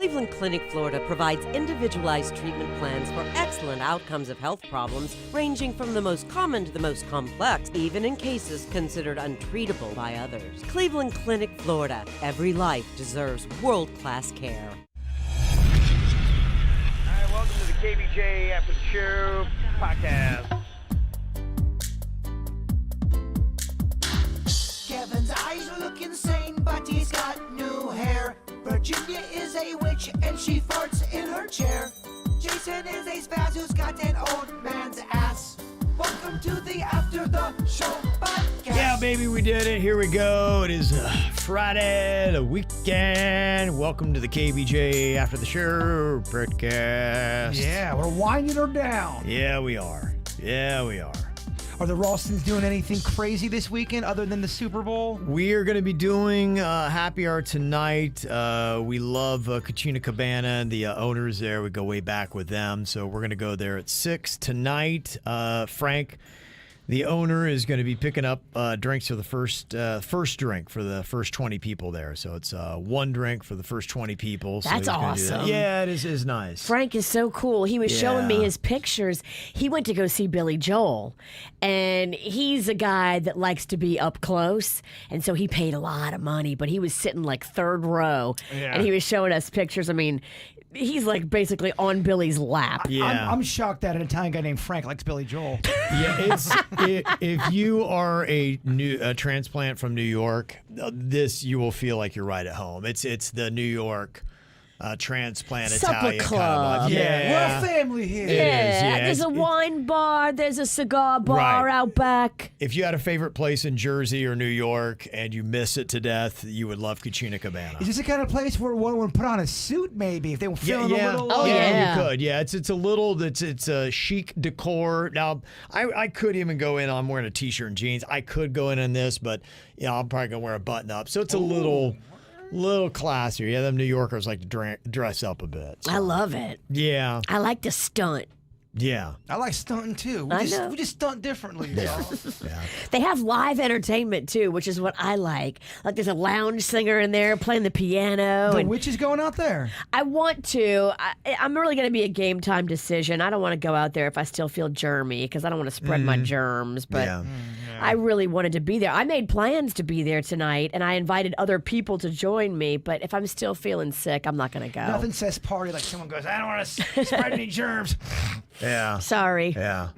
Cleveland Clinic, Florida provides individualized treatment plans for excellent outcomes of health problems ranging from the most common to the most complex, even in cases considered untreatable by others. Cleveland Clinic, Florida. Every life deserves world-class care. All right, welcome to the KVJ After the Show podcast. Kevin's eyes look insane, but he's got new hair. Virginia is a witch, and she farts in her chair. Jason is a spaz who's got an old man's ass. Welcome to the After the Show podcast. Yeah, baby, we did it. Here we go. It is Friday, the weekend. Welcome to the KVJ After the Show podcast. Yeah, we're winding her down. Yeah, we are. Yeah, we are. Are the Ralstons doing anything crazy this weekend other than the Super Bowl? We are going to be doing happy hour tonight. We love Cucina Cabana and the owners there. We go way back with them. So we're going to go there at 6 tonight. Frank, the owner, is going to be picking up drinks for the first drink for the first 20 people there. So it's one drink for the first 20 people. So That's awesome. Yeah, it is nice. Frank is so cool. He was showing me his pictures. He went to go see Billy Joel, and he's a guy that likes to be up close, and so he paid a lot of money, but he was sitting like third row, and he was showing us pictures. I mean, he's like basically on Billy's lap. Yeah. I'm shocked that an Italian guy named Frank likes Billy Joel. Yeah, if you are a transplant from New York, this you will feel like you're right at home. It's the New York transplant Supper Italian club. kind of vibe. We're a family here. It is, yeah. There's a wine bar. There's a cigar bar Right. out back. If you had a favorite place in Jersey or New York and you miss it to death, you would love Cucina Cabana. Is this the kind of place where one would put on a suit, maybe, if they were feeling a little... Oh, yeah. You could. Yeah, it's a little, it's a chic decor. Now, I could even go in, I'm wearing a t-shirt and jeans. I could go in on this, but I'm probably going to wear a button up. So it's a little classier. Yeah, them New Yorkers like to dress up a bit. So. I love it. Yeah. I like to stunt. Yeah. I like stunting, too. I know. We just stunt differently. Yeah. They have live entertainment too, which is what I like. Like there's a lounge singer in there playing the piano. The and witch is going out there. I want to. I'm really going to be a game time decision. I don't want to go out there if I still feel germy because I don't want to spread my germs. But Yeah. I really wanted to be there. I made plans to be there tonight, and I invited other people to join me. But if I'm still feeling sick, I'm not going to go. Nothing says party like someone goes, I don't want to spread any germs. Yeah. Sorry. Yeah.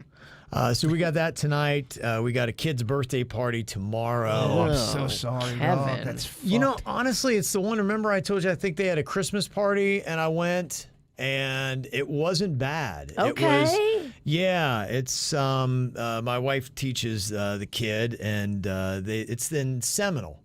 So we got that tonight. We got a kid's birthday party tomorrow. Oh, I'm so sorry, Heaven. Rob. That's fucked. You know, honestly, it's the one. Remember, I told you I think they had a Christmas party, and I went, and it wasn't bad. Okay. It was, yeah, it's my wife teaches the kid, and it's in Seminole.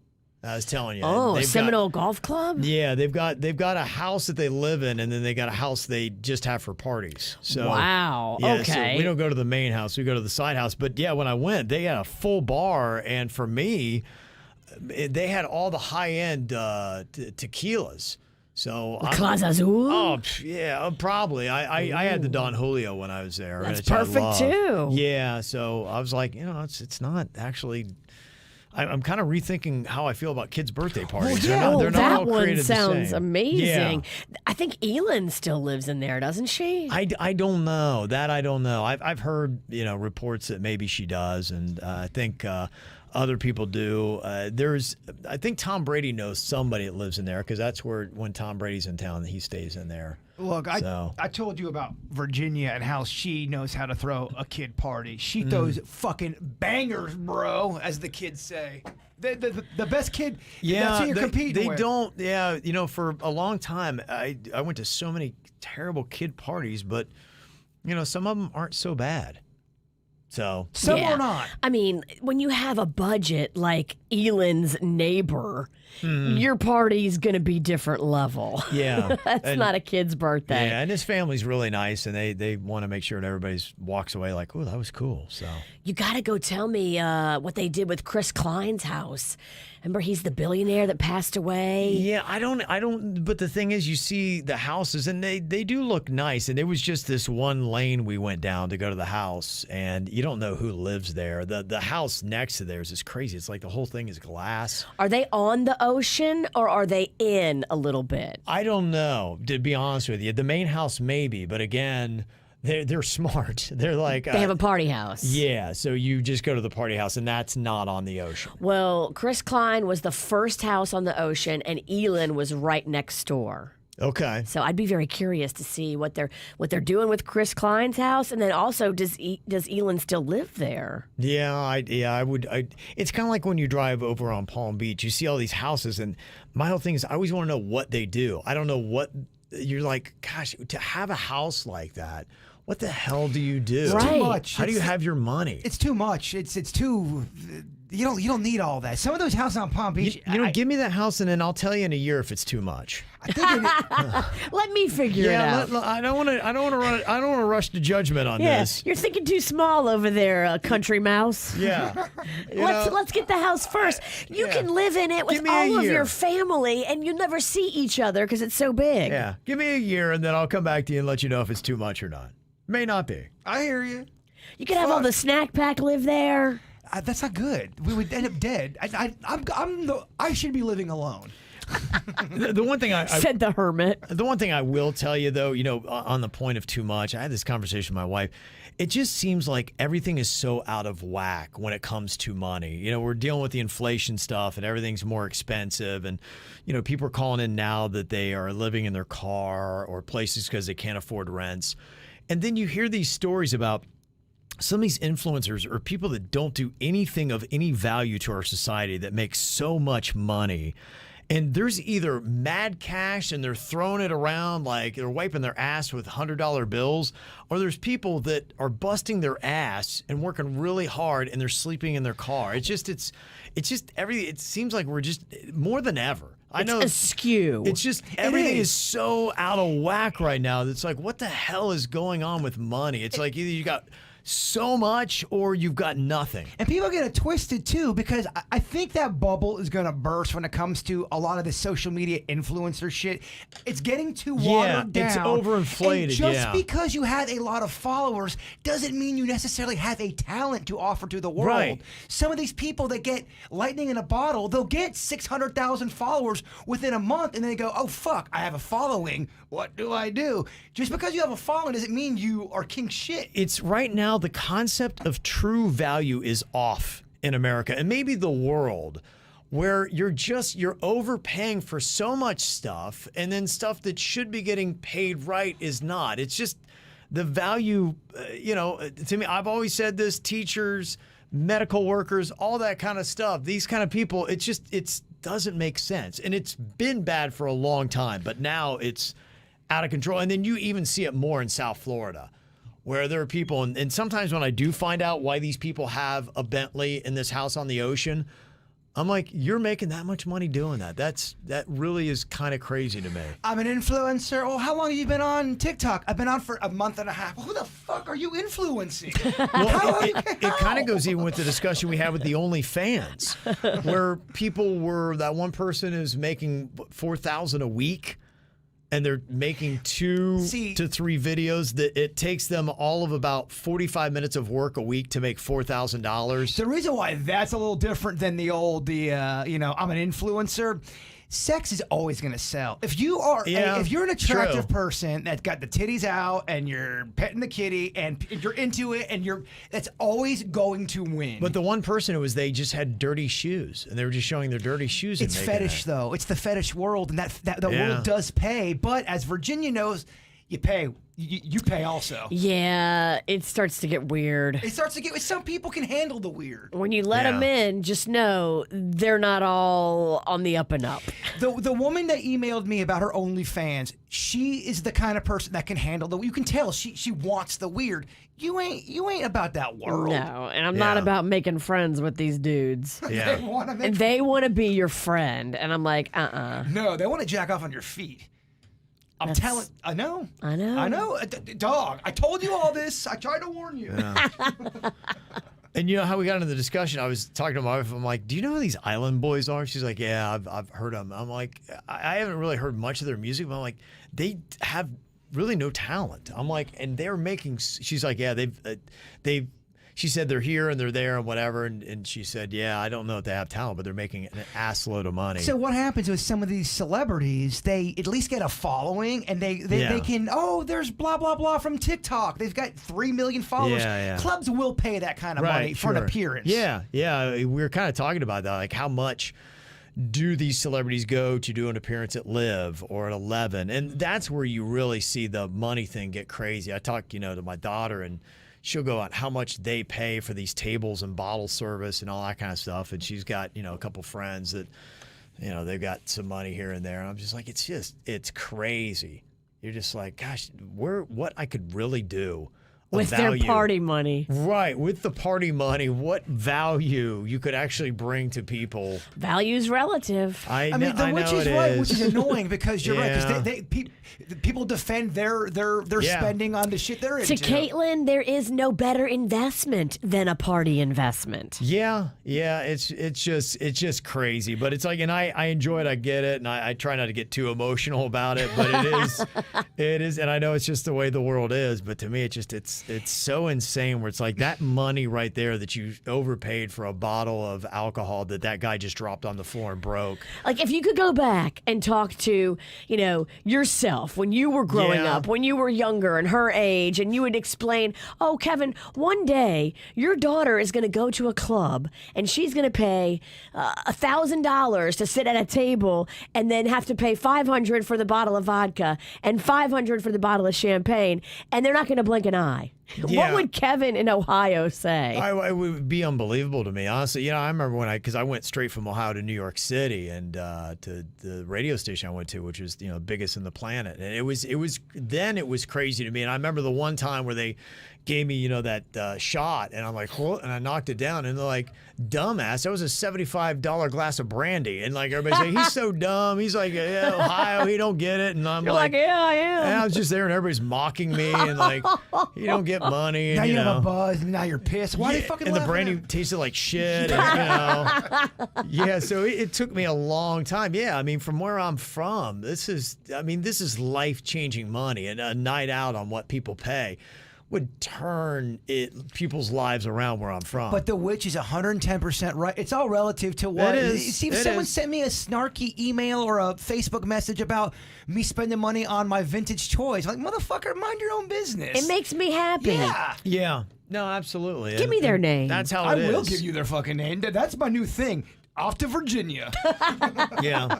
I was telling you. Oh, They've Seminole Golf Club? Yeah, they've got a house that they live in, and then they got a house they just have for parties. So Wow. yeah, Okay. So we don't go to the main house; we go to the side house. But yeah, when I went, they had a full bar, and for me, they had all the high end tequilas. So Clase Azul? Oh yeah, probably. I had the Don Julio when I was there. That's which I perfect, love. too. Yeah, so I was like, it's not actually. I'm kind of rethinking how I feel about kids' birthday parties. They're not that all one created sounds the same. amazing. Yeah. I think Elin still lives in there, doesn't she? I don't know. That I don't know. I've heard reports that maybe she does, and I think other people do. I think Tom Brady knows somebody that lives in there because that's where when Tom Brady's in town, he stays in there. Look, I told you about Virginia and how she knows how to throw a kid party. She throws fucking bangers, bro, as the kids say. The best kid, that's who you're competing with. They don't, yeah, for a long time, I went to so many terrible kid parties, but, some of them aren't so bad. So Some are not. I mean, when you have a budget like Elin's neighbor, your party's going to be different level. Yeah. That's not a kid's birthday. Yeah, and his family's really nice, and they want to make sure that everybody walks away like, oh, that was cool. So You got to go tell me what they did with Chris Klein's house. Remember, he's the billionaire that passed away. Yeah, I don't. But the thing is, you see the houses, and they do look nice. And it was just this one lane we went down to go to the house, and you don't know who lives there. The house next to theirs is crazy. It's like the whole thing thing is glass. Are they on the ocean or are they in a little bit? I don't know, to be honest with you. The main house maybe, but again, they're smart. They're like They have a party house. Yeah, so you just go to the party house, and that's not on the ocean. Well, Chris Klein was the first house on the ocean, and Elin was right next door. Okay. So I'd be very curious to see what they're doing with Chris Klein's house, and then also does Elin still live there? Yeah, I would. It's kind of like when you drive over on Palm Beach. You see all these houses, and my whole thing is I always want to know what they do. I don't know what you're like. Gosh, to have a house like that. What the hell do you do? Right. Too much. How do you have your money? It's too much. It's too. You don't need all that. Some of those houses on Palm Beach. Give me that house, and then I'll tell you in a year if it's too much. I think Let me figure it out. I don't want to rush to judgment on this. You're thinking too small over there, country mouse. Yeah. Let's get the house first. You can live in it with Give me a all of year. your family, and you'll never see each other because it's so big. Yeah. Give me a year, and then I'll come back to you and let you know if it's too much or not. May not be. I hear you. You could have all the snack pack live there. That's not good. We would end up dead. I should be living alone. The one thing Said the hermit. The one thing I will tell you, though, on the point of too much, I had this conversation with my wife. It just seems like everything is so out of whack when it comes to money. We're dealing with the inflation stuff and everything's more expensive. And, people are calling in now that they are living in their car or places because they can't afford rents. And then you hear these stories about some of these influencers or people that don't do anything of any value to our society that make so much money. And there's either mad cash and they're throwing it around like they're wiping their ass with $100 bills, or there's people that are busting their ass and working really hard and they're sleeping in their car. It's just everything. It seems like we're just more than ever. I know it's askew. It's just everything is so out of whack right now. It's like, what the hell is going on with money? It's like either you got so much or you've got nothing. And people get it twisted too, because I think that bubble is going to burst when it comes to a lot of the social media influencer shit. It's getting too watered down. It's overinflated. And just because you have a lot of followers doesn't mean you necessarily have a talent to offer to the world. Right. Some of these people that get lightning in a bottle, they'll get 600,000 followers within a month, and then they go, oh, fuck, I have a following. What do I do? Just because you have a following doesn't mean you are king shit. It's right now the concept of true value is off in America and maybe the world, where you're overpaying for so much stuff, and then stuff that should be getting paid right is not. It's just the value, to me, I've always said this, teachers, medical workers, all that kind of stuff, these kind of people, it doesn't make sense. And it's been bad for a long time, but now it's out of control. And then you even see it more in South Florida, where there are people, and sometimes when I do find out why these people have a Bentley in this house on the ocean, I'm like, you're making that much money doing that. That really is kind of crazy to me. I'm an influencer. Oh, how long have you been on TikTok? I've been on for a month and a half. Who the fuck are you influencing? Well, it kind of goes even with the discussion we had with the OnlyFans, where that one person is making $4,000 a week. And they're making 2 to 3 videos that it takes them all of about 45 minutes of work a week to make $4,000. The reason why that's a little different than I'm an influencer. Sex is always going to sell. If you are, if you're an attractive person that's got the titties out and you're petting the kitty and you're into it that's always going to win. But the one person they just had dirty shoes and they were just showing their dirty shoes. It's fetish though. It's the fetish world, and that world does pay. But as Virginia knows, you pay. You pay also. Yeah, it starts to get weird. It starts to get. Some people can handle the weird. When you let them in, just know they're not all on the up and up. The woman that emailed me about her OnlyFans, she is the kind of person that can handle you can tell she wants the weird. You ain't about that world. No, and I'm not about making friends with these dudes. Yeah. They want to be your friend, and I'm like, No, they want to jack off on your feet. I know. Dog, I told you all this. I tried to warn you. Yeah. And you know how we got into the discussion? I was talking to my wife. I'm like, do you know who these Island Boys are? She's like, yeah, I've heard them. I'm like, I haven't really heard much of their music, but I'm like, they have really no talent. I'm like, and they're making. She's like, yeah, they've. she said they're here and they're there and whatever. And she said, yeah, I don't know if they have talent, but they're making an ass load of money. So what happens with some of these celebrities, they at least get a following and they can, there's blah, blah, blah from TikTok. They've got 3 million followers. Yeah. Clubs will pay that kind of money for an appearance. Yeah. We were kind of talking about that. Like, how much do these celebrities go to do an appearance at Live or at 11? And that's where you really see the money thing get crazy. I talk, to my daughter, and she'll go out how much they pay for these tables and bottle service and all that kind of stuff. And she's got, a couple friends that, they've got some money here and there. And I'm just like, it's crazy. You're just like, gosh, what I could really do with their party money. Right, with the party money, what value you could actually bring to people. Value's relative. I mean, which is right, which is annoying because you're right. Because people defend their spending on the shit they're into. To Caitlin, there is no better investment than a party investment. Yeah, it's just crazy. But it's like, and I enjoy it, I get it, and I try not to get too emotional about it, but it is, and I know it's just the way the world is, but to me it's so insane where it's like that money right there that you overpaid for a bottle of alcohol that guy just dropped on the floor and broke. Like, if you could go back and talk to, yourself when you were growing up, when you were younger and her age, and you would explain, oh, Kevin, one day your daughter is going to go to a club and she's going to pay $1,000 to sit at a table and then have to pay $500 for the bottle of vodka and $500 for the bottle of champagne, and they're not going to blink an eye. Yeah. What would Kevin in Ohio say? It would be unbelievable to me, honestly. I remember because I went straight from Ohio to New York City and to the radio station I went to, which was biggest in the planet, and it was crazy to me. And I remember the one time where they gave me that shot, and I'm like, and I knocked it down, and they're like, dumbass, that was a $75 glass of brandy, and like everybody's like, he's so dumb, he's like, yeah, Ohio, he don't get it, and I'm like, yeah, I am. And I was just there, and everybody's mocking me, and like, you don't get money. And, now you have a buzz, and now you're pissed. Why are they fucking and the laughing brandy tasted like shit. And, yeah, so it took me a long time. Yeah, I mean, from where I'm from, this is life-changing money, and a night out on what people pay would turn people's lives around where I'm from. But the witch is 110% right. It's all relative to what. See, if someone sent me a snarky email or a Facebook message about me spending money on my vintage toys, I'm like, motherfucker, mind your own business. It makes me happy. Yeah. No, absolutely. Give me their name. That's how it is. I will give you their fucking name. That's my new thing. Off to Virginia. Yeah.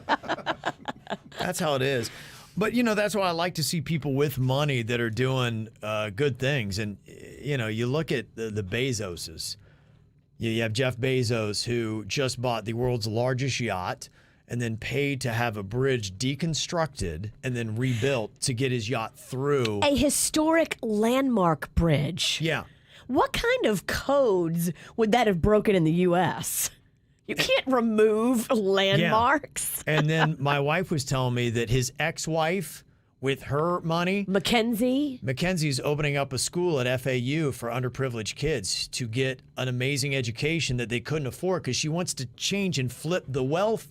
That's how it is. But, that's why I like to see people with money that are doing good things. And, you look at the Bezoses. You have Jeff Bezos, who just bought the world's largest yacht and then paid to have a bridge deconstructed and then rebuilt to get his yacht through. A historic landmark bridge. Yeah. What kind of codes would that have broken in the U.S.? You can't remove landmarks. Yeah. And then my wife was telling me that his ex-wife, with her money, Mackenzie's opening up a school at FAU for underprivileged kids to get an amazing education that they couldn't afford, because she wants to change and flip the wealth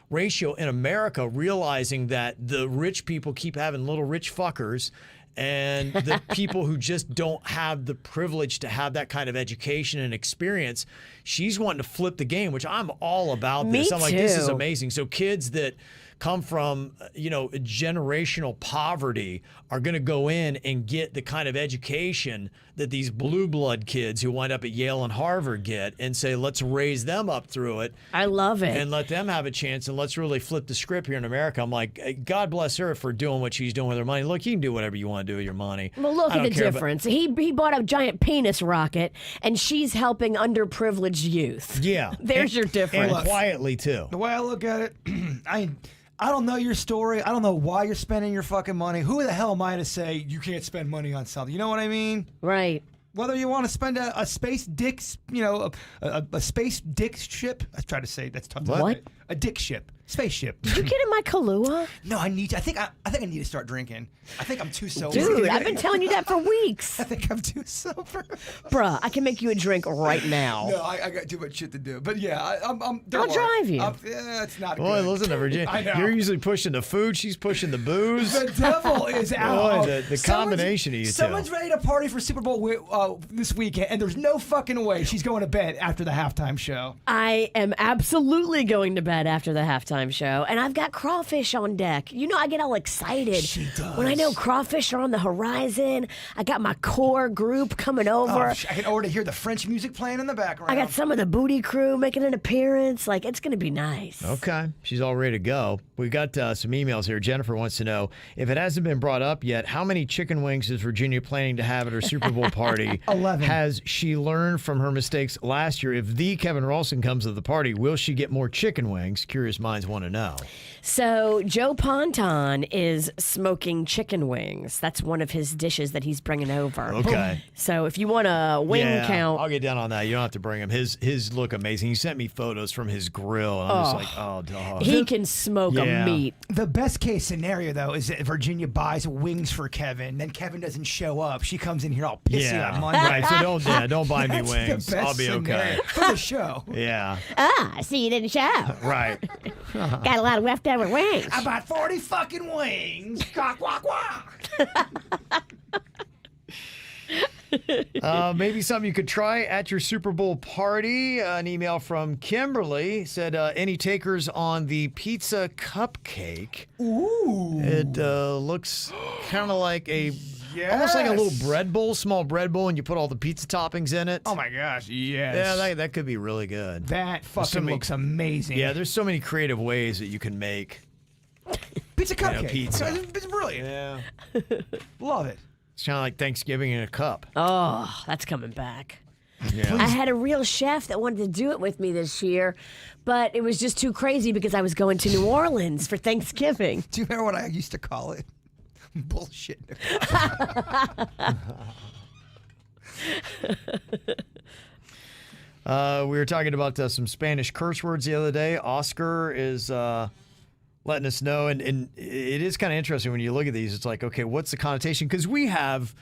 ratio in America, realizing that the rich people keep having little rich fuckers, and the people who just don't have the privilege to have that kind of education and experience, she's wanting to flip the game, which I'm all about this. I'm like, this is amazing. So kids that come from, generational poverty are going to go in and get the kind of education that these blue blood kids who wind up at Yale and Harvard get, and say, let's raise them up through it. I love it. And let them have a chance, and let's really flip the script here in America. I'm like, God bless her for doing what she's doing with her money. Look, you can do whatever you want to do with your money. Well, look at the difference. He bought a giant penis rocket, and she's helping underprivileged youth. Yeah. There's your difference. And quietly, too. The way I look at it, I don't know your story. I don't know why you're spending your fucking money. Who the hell am I to say you can't spend money on something? You know what I mean? Right. Whether you want to spend a space dick, a space dick ship. I try to say that's tough. What? A dick ship. Spaceship. Did you get in my Kahlua? No, I need to. I think I need to start drinking. I think I'm too sober. Dude, I've been telling you that for weeks. I think I'm too sober. Bruh, I can make you a drink right now. No, I got too much shit to do. But yeah, I'll drive you. Yeah, it's not Boy, good. listen to Virginia. I know. You're usually pushing the food. She's pushing the booze. The devil is out. Boy, the combination of you two. Someone's ready to party for Super Bowl this weekend, and there's no fucking way she's going to bed after the halftime show. I am absolutely going to bed after the halftime show, and I've got crawfish on deck. You know, I get all excited She does. when I know crawfish are on the horizon. I got my core group coming over. I can already hear the French music playing in the background. I got some of the booty crew making an appearance. Like, it's going to be nice. Okay, she's all ready to go. We've got some emails here. Jennifer wants to know, if it hasn't been brought up yet, how many chicken wings is Virginia planning to have at her Super Bowl party? 11. Has she learned from her mistakes last year? If the Kevin Ralston comes to the party, will she get more chicken wings? Curious minds want to know. So Joe Ponton is smoking chicken wings. That's one of his dishes that he's bringing over. Okay. So if you want a wing Yeah, count, I'll get down on that. You don't have to bring him. His look amazing. He sent me photos from his grill, and I'm just like, oh, dog. he can smoke Yeah. a meat. The best case scenario, though, is that Virginia buys wings for Kevin, then Kevin doesn't show up. She comes in here all pissy on Monday. Right. So don't buy me That's the wings. best I'll be okay. scenario for the show. Yeah. I see you didn't show. Right. Got a lot of leftover wings. I bought 40 fucking wings. Quack, quack, quack. Maybe something you could try at your Super Bowl party. An email from Kimberly said, any takers on the Pizza Cupcake? Ooh. It looks kind of like almost like a little bread bowl, small bread bowl, and you put all the pizza toppings in it. Oh my gosh, yes. Yeah, that could be really good. That fucking looks amazing. Yeah, there's so many creative ways that you can make Pizza Cupcake. pizza. It's brilliant. Yeah. Love it. It's kind of like Thanksgiving in a cup. Oh, that's coming back. Yeah. I had a real chef that wanted to do it with me this year, but it was just too crazy because I was going to New Orleans for Thanksgiving. Do you remember what I used to call it? Bullshit. We were talking about some Spanish curse words the other day. Oscar is letting us know, and it is kind of interesting when you look at these. It's like, okay, what's the connotation? Because we have,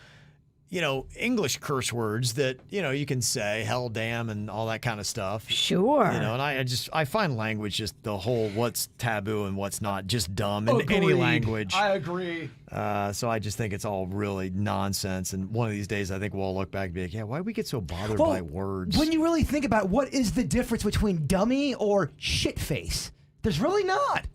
English curse words that, you can say, hell, damn, and all that kind of stuff. Sure. And I find language just the whole what's taboo and what's not just dumb in any Agreed. language. I agree. So I just think it's all really nonsense. And one of these days, I think we'll all look back and be like, yeah, why do we get so bothered by words? When you really think about it, what is the difference between dummy or shit face? There's really not.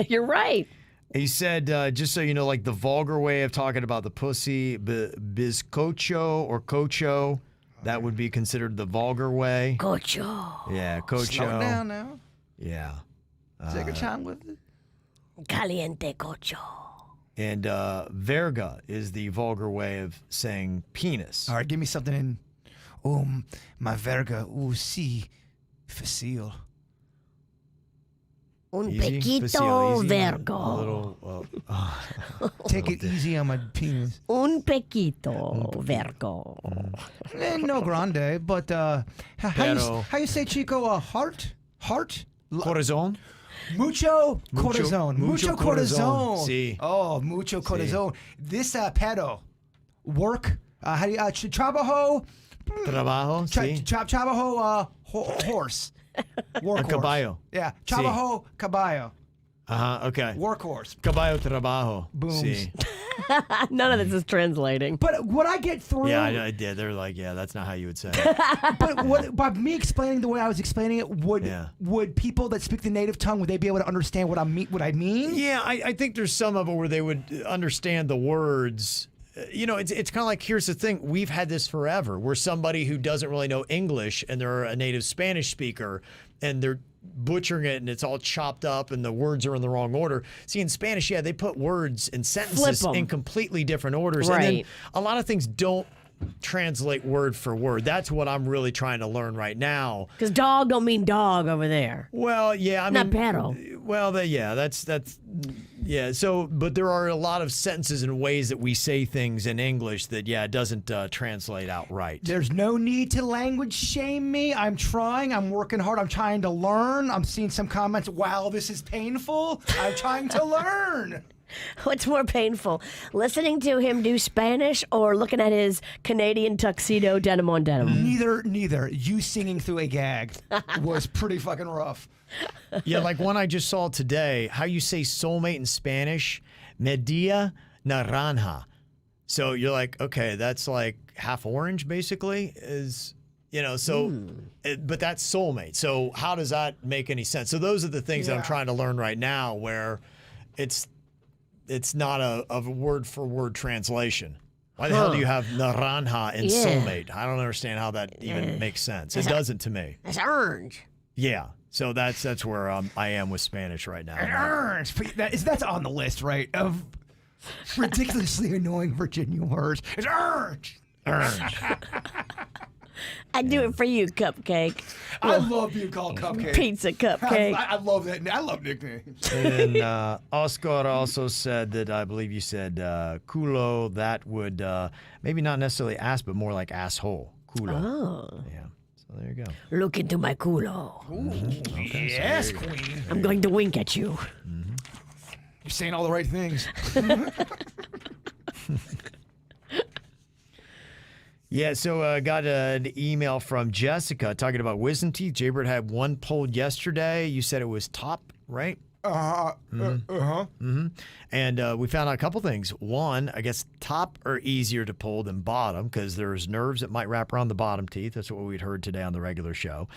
You're right. He said, just so you know, like the vulgar way of talking about the pussy, bizcocho or cocho, that would be considered the vulgar way. Cocho. Yeah, cocho. Slow down now. Yeah. Take your time with it. Caliente cocho. And verga is the vulgar way of saying penis. All right, give me something in. My verga. Si. Facile. Un Easy? pequito Facile, easy? vergo. A little, Take it easy on my penis. Un pequito vergo. No grande, but Pero- how you say, Chico? Heart? corazon? Mucho corazon. mucho corazon. Si. Oh, mucho corazon. This pedo. Work. How do you Trabajo, trabajo? sí. Trabajo horse. Workhorse. Caballo. Yeah. Trabajo caballo. Okay. Workhorse. Caballo trabajo. Booms. Sí. None of this is translating. But what I get through. Yeah, I did. They're like, yeah, that's not how you would say it. But by me explaining the way I was explaining it, would people that speak the native tongue, would they be able to understand what I mean? Yeah, I think there's some of it where they would understand the words. It's kind of like, here's the thing. We've had this forever where somebody who doesn't really know English and they're a native Spanish speaker and they're butchering it and it's all chopped up and the words are in the wrong order. See, in Spanish, yeah, they put words and sentences in completely different orders. Right. And then a lot of things don't translate word for word. That's what I'm really trying to learn right now. Because dog don't mean dog over there. Well, yeah, I Not mean, perro. well, that's Yeah, so, but there are a lot of sentences and ways that we say things in English that, it doesn't translate out right. There's no need to language shame me. I'm trying. I'm working hard. I'm trying to learn. I'm seeing some comments. Wow, this is painful. I'm trying to learn. What's more painful, listening to him do Spanish or looking at his Canadian tuxedo denim on denim? Neither. You singing through a gag was pretty fucking rough. Yeah, like one I just saw today, how you say soulmate in Spanish, media naranja. So you're like, okay, that's like half orange basically is, but that's soulmate. So how does that make any sense? So those are the things that I'm trying to learn right now where it's not a word for word translation. Why the hell do you have naranja and soulmate? I don't understand how that even makes sense. It doesn't to me. It's orange. Yeah. So that's where I am with Spanish right now. Orange. That's on the list, right? Of ridiculously annoying Virginia words. It's orange. I do it for you, Cupcake. I love being called Cupcake. Pizza Cupcake. I love that. I love nicknames. And Oscar also said that I believe you said culo. That would maybe not necessarily ass, but more like asshole. Culo. Oh. Yeah. So there you go. Look into my culo. Okay, yes, Queen. I'm going to wink at you. Mm-hmm. You're saying all the right things. Yeah, so got an email from Jessica talking about wisdom teeth. Jaybird had one pulled yesterday. You said it was top, right? And we found out a couple things. One, I guess top are easier to pull than bottom because there's nerves that might wrap around the bottom teeth. That's what we'd heard today on the regular show.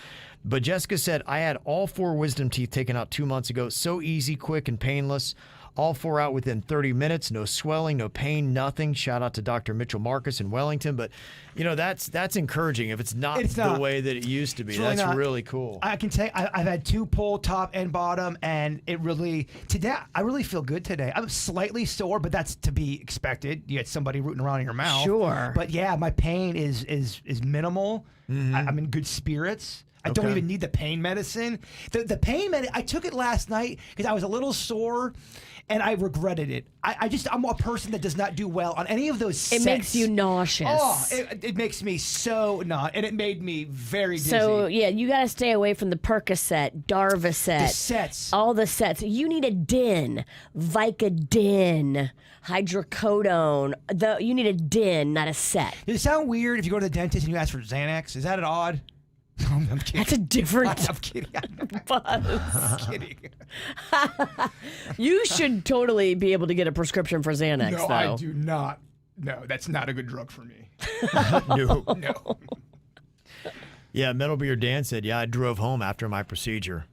But Jessica said, I had all 4 wisdom teeth taken out 2 months ago. So easy, quick, and painless. All 4 out within 30 minutes. No swelling, no pain, nothing. Shout out to Dr. Mitchell Marcus in Wellington. But, that's encouraging. If it's not the way that it used to be, that's really cool. I can tell you, I've had 2 pulled, top and bottom, and today, I really feel good today. I'm slightly sore, but that's to be expected. You had somebody rooting around in your mouth. Sure. But yeah, my pain is minimal. I'm in good spirits. I don't even need the pain medicine. The pain medicine, I took it last night because I was a little sore. And I regretted it. I'm a person that does not do well on any of those sets. It makes you nauseous. Oh, it makes me so not. And it made me very dizzy. So, yeah, you got to stay away from the Percocet, Darvocet. The sets. All the sets. You need a DIN, Vicodin, hydrocodone. You need a DIN, not a set. Does it sound weird if you go to the dentist and you ask for Xanax? Is that odd? I'm kidding. That's a different I'm kidding. buzz. I'm kidding. You should totally be able to get a prescription for Xanax, No, though. I do not. No, that's not a good drug for me. No. Yeah, Metal Beard Dan said, I drove home after my procedure.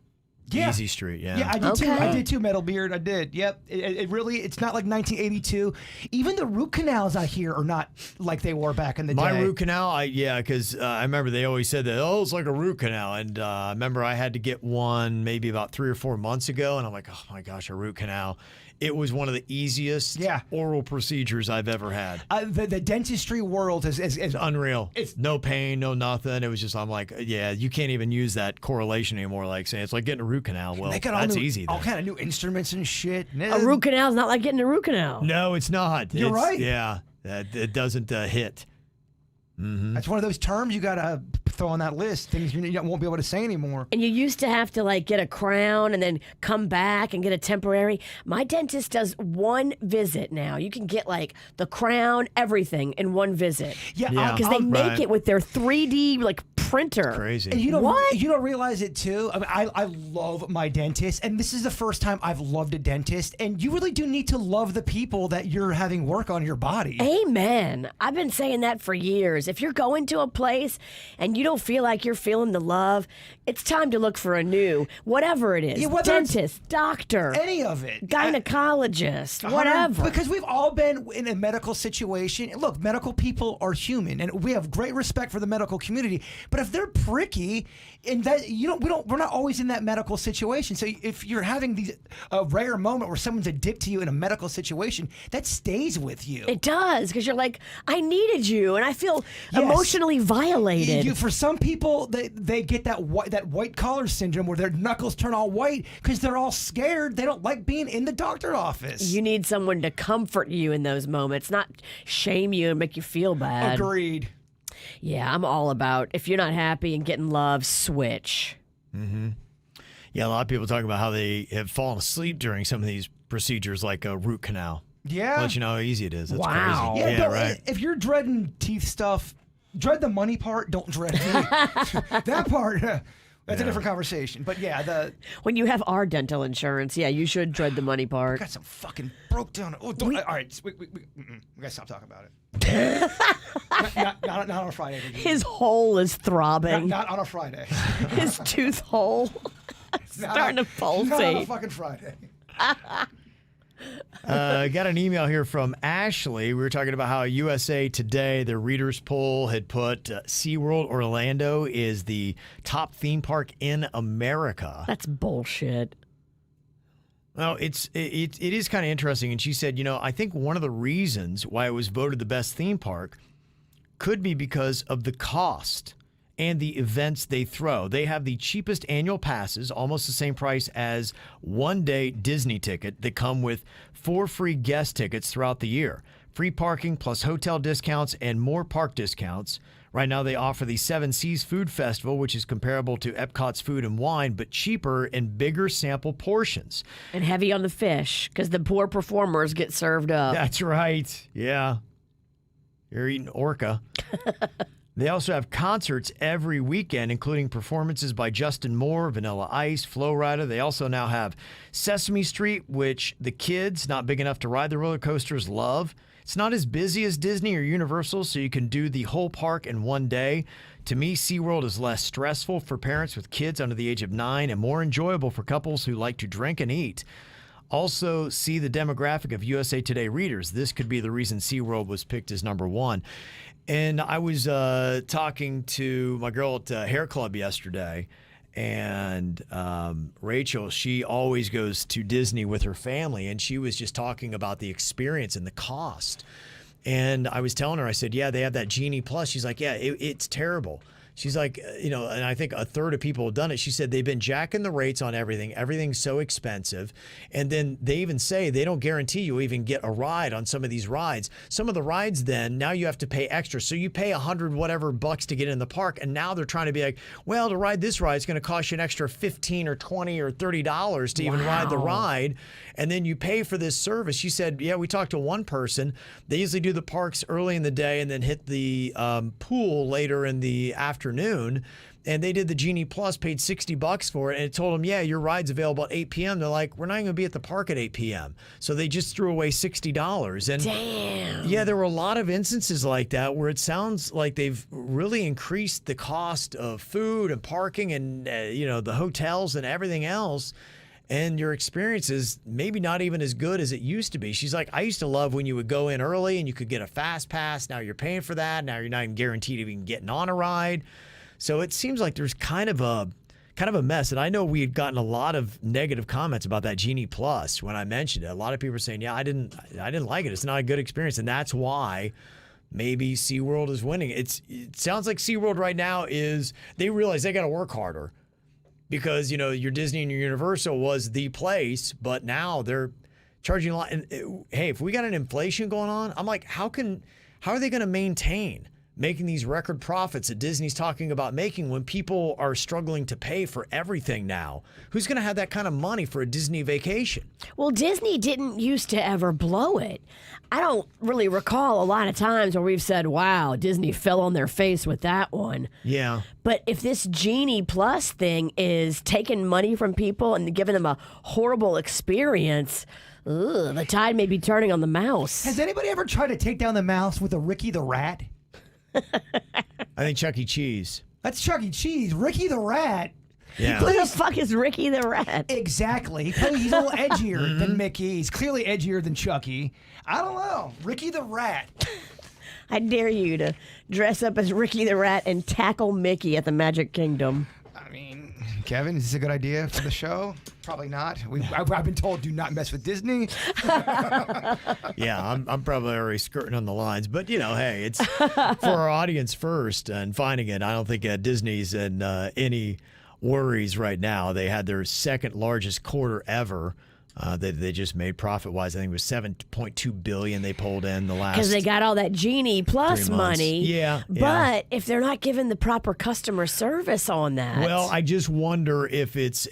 Yeah. Easy Street, yeah. Yeah, I did too. Okay. I did too, Metal Beard. I did. Yep. It really, it's not like 1982. Even the root canals I hear are not like they were back in the day. My root canal, because I remember they always said that, it's like a root canal. And I remember I had to get one maybe about 3 or 4 months ago. And I'm like, oh my gosh, a root canal. It was one of the easiest oral procedures I've ever had. The dentistry world is unreal. It's no pain, no nothing. It was just, I'm like, you can't even use that correlation anymore. Like saying it's like getting a root canal. Well, that's easy. All kind of new instruments and shit. A root canal is not like getting a root canal. No, it's not. You're right. Yeah, it doesn't hit. Mm-hmm. That's one of those terms you got to throw on that list, things you won't be able to say anymore. And you used to have to get a crown and then come back and get a temporary. My dentist does one visit now. You can get the crown, everything in one visit. Yeah. Because they make it with their 3D printer. It's crazy. And you don't realize it too. I mean, I love my dentist, and this is the first time I've loved a dentist. And you really do need to love the people that you're having work on your body. Amen. I've been saying that for years. If you're going to a place and you don't feel like you're feeling the love, it's time to look for a new, whatever it is, dentist, doctor, any of it, gynecologist, whatever. Because we've all been in a medical situation. Look, medical people are human, and we have great respect for the medical community. But if they're pricky, and that we're not always in that medical situation. So if you're having a rare moment where someone's a dick to you in a medical situation, that stays with you. It does, because you're like, I needed you, and I feel emotionally violated. For some people, they get that white collar syndrome where their knuckles turn all white because they're all scared. They don't like being in the doctor's office. You need someone to comfort you in those moments, not shame you and make you feel bad. Agreed. Yeah, I'm all about if you're not happy and getting love, switch. Mm-hmm. Yeah, a lot of people talk about how they have fallen asleep during some of these procedures, like a root canal. Yeah. Let you know how easy it is. That's Wow. crazy. Yeah, right. If you're dreading teeth stuff, dread the money part. Don't dread me. That part, that's a different conversation. But yeah, when you have our dental insurance, yeah, you should dread the money part. got some fucking broke down. Oh, all right, we gotta stop talking about it. not on a Friday. His hole is throbbing. Not on a Friday. His tooth hole starting to pulsate. Not on a fucking Friday. Got an email here from Ashley. We were talking about how USA Today, their readers poll, had put SeaWorld Orlando is the top theme park in America. That's bullshit. Well, it is kind of interesting. And she said, I think one of the reasons why it was voted the best theme park could be because of the cost and the events they throw. They have the cheapest annual passes, almost the same price as one-day Disney ticket that come with 4 free guest tickets throughout the year. Free parking plus hotel discounts and more park discounts. Right now they offer the Seven Seas Food Festival, which is comparable to Epcot's Food and Wine, but cheaper and bigger sample portions. And heavy on the fish, because the poor performers get served up. That's right. Yeah. You're eating orca. They also have concerts every weekend, including performances by Justin Moore, Vanilla Ice, Flo Rida. They also now have Sesame Street, which the kids, not big enough to ride the roller coasters, love. It's not as busy as Disney or Universal, so you can do the whole park in one day. To me, SeaWorld is less stressful for parents with kids under the age of 9 and more enjoyable for couples who like to drink and eat. Also, see the demographic of USA Today readers. This could be the reason SeaWorld was picked as number 1. And I was talking to my girl at Hair Club yesterday, and Rachel, she always goes to Disney with her family, and she was just talking about the experience and the cost. And I was telling her, I said, yeah, they have that Genie Plus. She's like, yeah, it's terrible. She's like, and I think a third of people have done it. She said they've been jacking the rates on everything. Everything's so expensive. And then they even say they don't guarantee you'll even get a ride on some of these rides. Some of the rides then, now you have to pay extra. So you pay $100 whatever bucks to get in the park. And now they're trying to be like, well, to ride this ride, it's going to cost you an extra $15 or $20 or $30 to even ride the ride. And then you pay for this service. She said, yeah, we talked to one person. They usually do the parks early in the day and then hit the pool later in the afternoon. And they did the Genie Plus, paid $60 for it, and it told them, yeah, your ride's available at 8 p.m. They're like, we're not even going to be at the park at 8 p.m. So they just threw away $60. And damn. Yeah, there were a lot of instances like that where it sounds like they've really increased the cost of food and parking and, the hotels and everything else. And your experience is maybe not even as good as it used to be. She's like, I used to love when you would go in early and you could get a fast pass. Now you're paying for that. Now you're not even guaranteed even getting on a ride. So it seems like there's kind of a mess. And I know we had gotten a lot of negative comments about that Genie Plus when I mentioned it. A lot of people are saying, yeah, I didn't like it. It's not a good experience. And that's why maybe SeaWorld is winning. It sounds like SeaWorld right now they realize they got to work harder. Because, your Disney and your Universal was the place, but now they're charging a lot. And hey, if we got an inflation going on, I'm like, how are they going to maintain making these record profits that Disney's talking about making when people are struggling to pay for everything now? Who's going to have that kind of money for a Disney vacation? Well, Disney didn't used to ever blow it. I don't really recall a lot of times where we've said, wow, Disney fell on their face with that one. Yeah. But if this Genie Plus thing is taking money from people and giving them a horrible experience, the tide may be turning on the mouse. Has anybody ever tried to take down the mouse with a Ricky the Rat? I think Chuck E. Cheese. That's Chuck E. Cheese. Ricky the Rat. Yeah. Who the fuck is Ricky the Rat? Exactly. He's a little edgier than Mickey. He's clearly edgier than Chucky. I don't know. Ricky the Rat. I dare you to dress up as Ricky the Rat and tackle Mickey at the Magic Kingdom. I mean, Kevin, is this a good idea for the show? Probably not. I've been told do not mess with Disney. Yeah, I'm probably already skirting on the lines, but hey, it's for our audience first and finding it. I don't think Disney's in any worries right now. They had their second largest quarter ever. They just made profit-wise. I think it was $7.2 billion they pulled in the last. Because they got all that Genie Plus 3 months. money. Yeah. But if they're not giving the proper customer service on that. Well, I just wonder if it's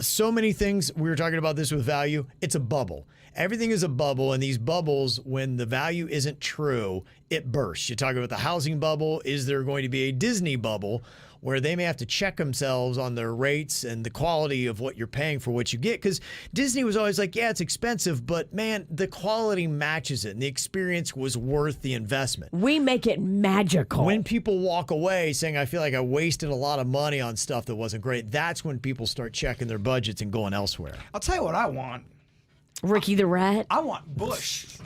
so many things. We were talking about this with value. It's a bubble. Everything is a bubble, and these bubbles, when the value isn't true, it bursts. You talk about the housing bubble. Is there going to be a Disney bubble where they may have to check themselves on their rates and the quality of what you're paying for what you get? Because Disney was always like, yeah, it's expensive, but man, the quality matches it, and the experience was worth the investment. We make it magical. When people walk away saying, I feel like I wasted a lot of money on stuff that wasn't great, that's when people start checking their budgets and going elsewhere. I'll tell you what I want. Ricky the Rat. I want Busch.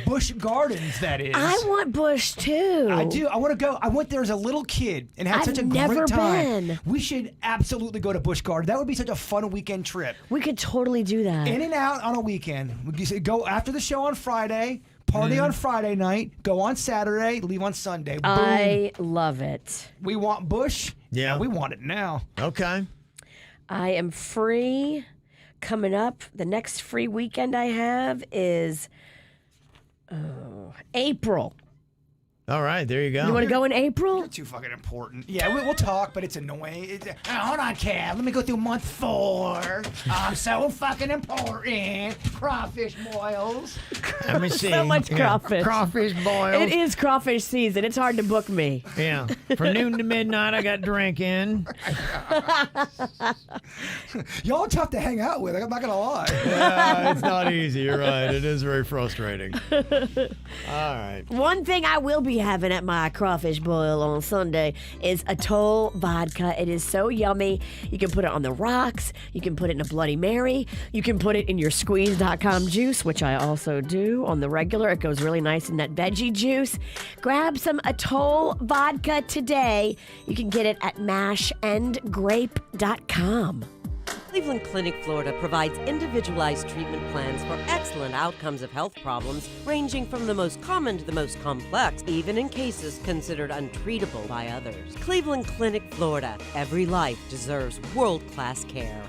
Busch Gardens, that is. I want Busch too. I do. I want to go. I went there as a little kid and had such a never great time. been. We should absolutely go to Busch Gardens. That would be such a fun weekend trip. We could totally do that. In and out on a weekend. We could go after the show on Friday, party on Friday night, go on Saturday, leave on Sunday. Boom. I love it. We want Busch. Yeah. And we want it now. Okay. I am free. Coming up, the next free weekend I have is April. All right, there you go. You want to go in April? You're too fucking important. Yeah, we'll talk, but it's annoying. Hold on, Kev. Let me go through month 4. I'm so fucking important. Crawfish boils. Let me see. So much crawfish. Crawfish boils. It is crawfish season. It's hard to book me. Yeah. From noon to midnight, I got drinking. Y'all are tough to hang out with. I'm not gonna lie. Yeah, it's not easy. You're right. It is very frustrating. All right. One thing I will be having at my crawfish boil on Sunday is Atoll vodka. It is so yummy. You can put it on the rocks. You can put it in a Bloody Mary. You can put it in your squeeze.com juice, which I also do on the regular. It goes really nice in that veggie juice. Grab some Atoll vodka today. You can get it at mashandgrape.com. Cleveland Clinic, Florida provides individualized treatment plans for excellent outcomes of health problems ranging from the most common to the most complex, even in cases considered untreatable by others. Cleveland Clinic, Florida. Every life deserves world-class care.